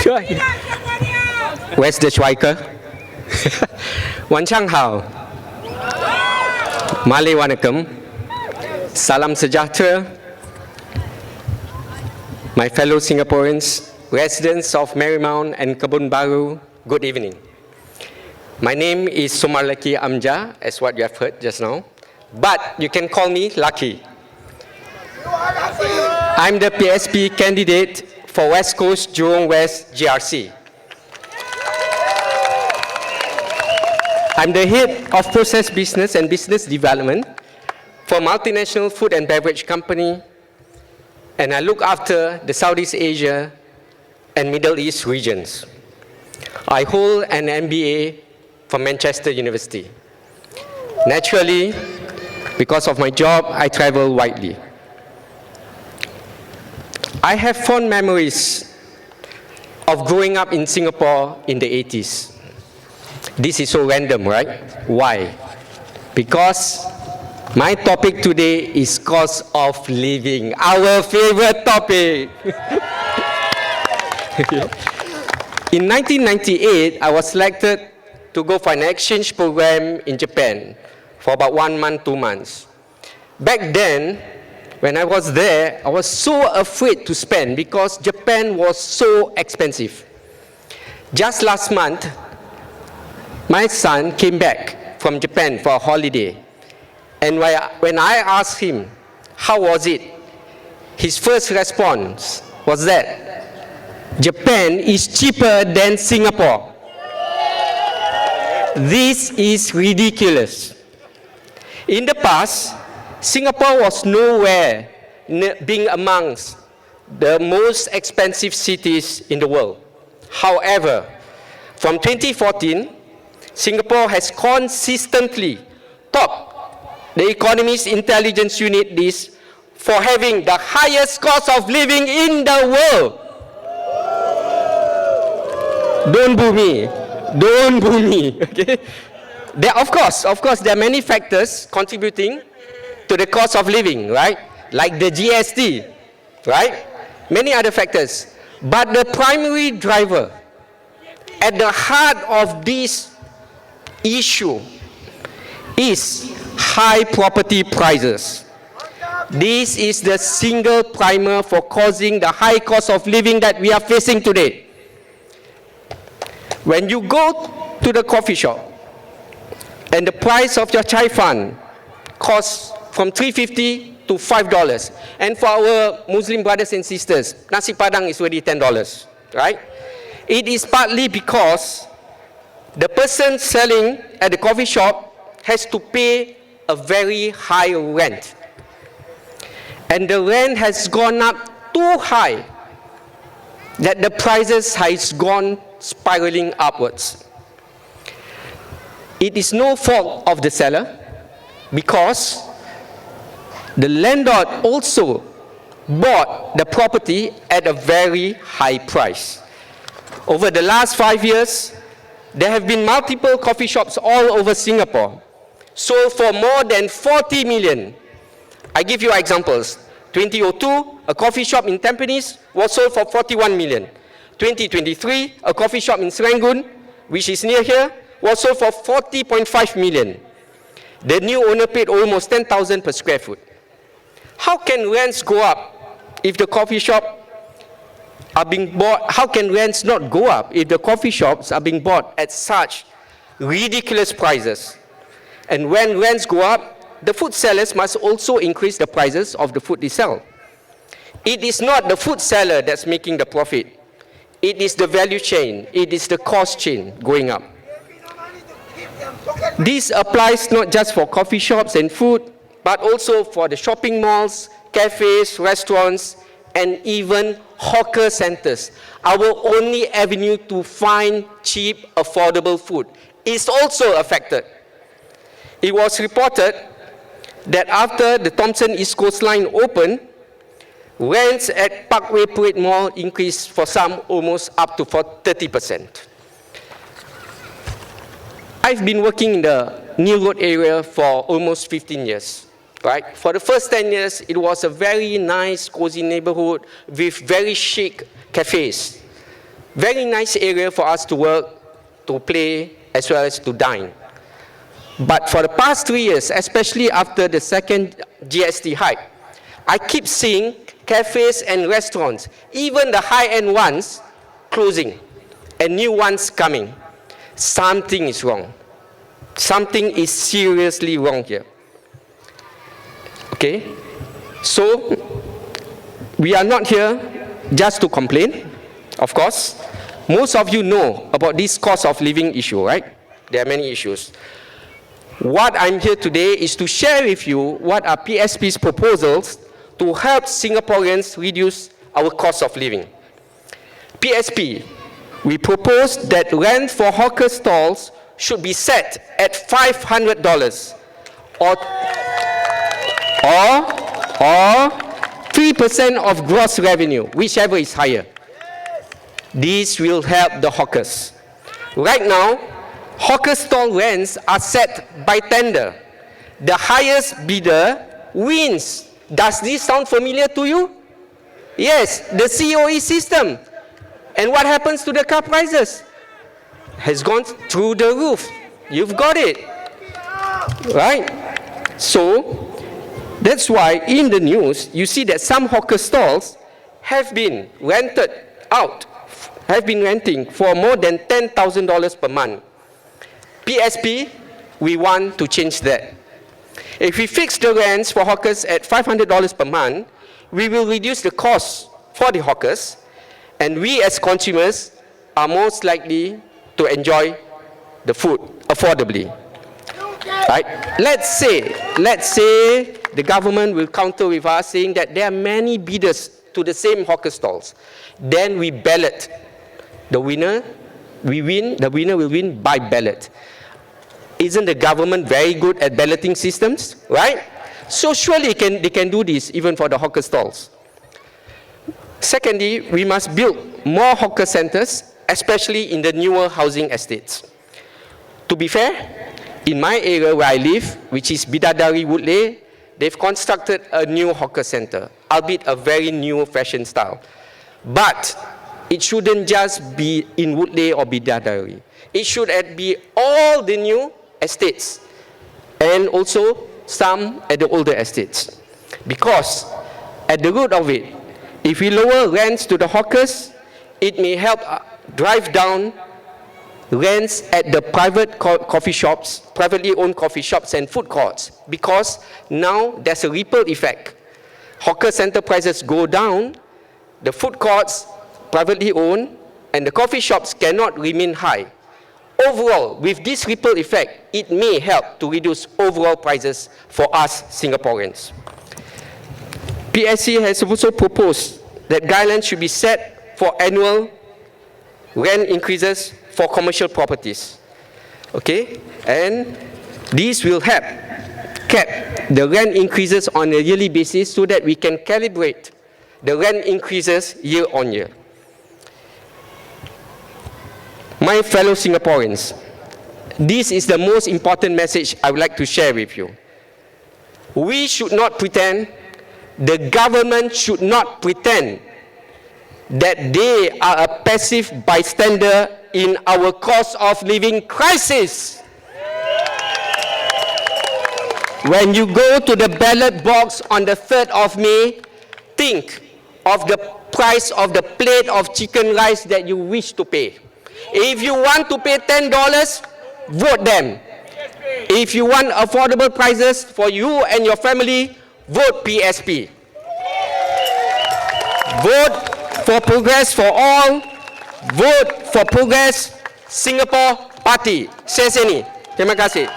Where's the striker? Wancang hao. Malay wanakam. Salam sejahtera. My fellow Singaporeans, residents of Marymount and Kebun Baru, good evening. My name is Sumarleki Amjah, as what you have heard just now, but you can call me Lucky. I'm the PSP candidate for West Coast Jurong West GRC. I'm the head of process business and business development for multinational food and beverage company, and I look after the Southeast Asia and Middle East regions. I hold an MBA from Manchester University. Naturally, because of my job, I travel widely. I have fond memories of growing up in Singapore in the 80s. This is so random, right? Why? Because my topic today is cost of living, our favorite topic. In 1998, I was selected to go for an exchange program in Japan for about 1 month, 2 months. Back then, when I was there, I was so afraid to spend because Japan was so expensive. Just last month, my son came back from Japan for a holiday. And when I asked him, how was it? His first response was that Japan is cheaper than Singapore. This is ridiculous. In the past, Singapore was nowhere being amongst the most expensive cities in the world. However, from 2014, Singapore has consistently topped the Economist Intelligence Unit list for having the highest cost of living in the world. Don't boo me. Don't boo me. Okay? Of course, there are many factors contributing to the cost of living, right? Like the GST, right? Many other factors. But the primary driver at the heart of this issue is high property prices. This is the single primer for causing the high cost of living that we are facing today. When you go to the coffee shop and the price of your chai fan costs from $3.50 to $5, and for our Muslim brothers and sisters, nasi padang is already $10, right? It is partly because the person selling at the coffee shop has to pay a very high rent. And the rent has gone up too high that the prices has gone spiraling upwards. It is no fault of the seller because the landlord also bought the property at a very high price. Over the last 5 years, there have been multiple coffee shops all over Singapore, sold for more than 40 million. I give you examples. 2002, a coffee shop in Tampines was sold for 41 million. 2023, a coffee shop in Serangoon, which is near here, was sold for 40.5 million. The new owner paid almost 10,000 per square foot. How can rents go up if the coffee shop are being bought? How can rents not go up if the coffee shops are being bought at such ridiculous prices? And when rents go up, the food sellers must also increase the prices of the food they sell. It is not the food seller that's making the profit. It is the value chain. It is the cost chain going up. This applies not just for coffee shops and food, but also for the shopping malls, cafes, restaurants, and even hawker centers. Our only avenue to find cheap, affordable food is also affected. It was reported that after the Thomson East Coast Line opened, rents at Parkway Parade Mall increased for some almost up to 30%. I've been working in the New Road area for almost 15 years. Right? For the first 10 years, it was a very nice, cozy neighborhood with very chic cafes. Very nice area for us to work, to play, as well as to dine. But for the past 3 years, especially after the second GST hike, I keep seeing cafes and restaurants, even the high-end ones, closing and new ones coming. Something is wrong. Something is seriously wrong here. Okay? So, we are not here just to complain, of course. Most of you know about this cost of living issue, right? There are many issues. What I'm here today is to share with you what are PSP's proposals to help Singaporeans reduce our cost of living. PSP, we propose that rent for hawker stalls should be set at $500 or 3% of gross revenue, whichever is higher. This will help the hawkers. Right now, hawker stall rents are set by tender. The highest bidder wins. Does this sound familiar to you? Yes, the COE system. And what happens to the car prices? Has gone through the roof. You've got it. Right? So, that's why in the news, you see that some hawker stalls have been rented out, have been renting for more than $10,000 per month. PSP, we want to change that. If we fix the rents for hawkers at $500 per month, we will reduce the cost for the hawkers, and we as consumers are most likely to enjoy the food affordably. Right? Let's say the government will counter with us saying that there are many bidders to the same hawker stalls. Then we ballot. The winner will win by ballot. Isn't the government very good at balloting systems, right? So surely they can do this even for the hawker stalls. Secondly, we must build more hawker centers, especially in the newer housing estates. To be fair, in my area where I live, which is Bidadari Woodley, they've constructed a new hawker center, albeit a very new fashion style. But it shouldn't just be in Woodley or Bidadari. It should be all the new estates and also some at the older estates. Because at the root of it, if we lower rents to the hawkers, it may help drive down rents at the private coffee shops, privately owned coffee shops and food courts, because now there's a ripple effect. Hawker center prices go down, the food courts, privately owned, and the coffee shops cannot remain high. Overall, with this ripple effect, it may help to reduce overall prices for us Singaporeans. PSC has also proposed that guidelines should be set for annual rent increases for commercial properties. Okay? And this will help cap the rent increases on a yearly basis so that we can calibrate the rent increases year on year. My fellow Singaporeans, this is the most important message I would like to share with you. We should not pretend, the government should not pretend that they are a passive bystander in our cost of living crisis. When you go to the ballot box on the 3rd of May, think of the price of the plate of chicken rice that you wish to pay. If you want to pay $10, vote them. If you want affordable prices for you and your family, vote PSP. Vote for Progress for All. Vote for Progress Singapore Party. Saya sini. Terima kasih.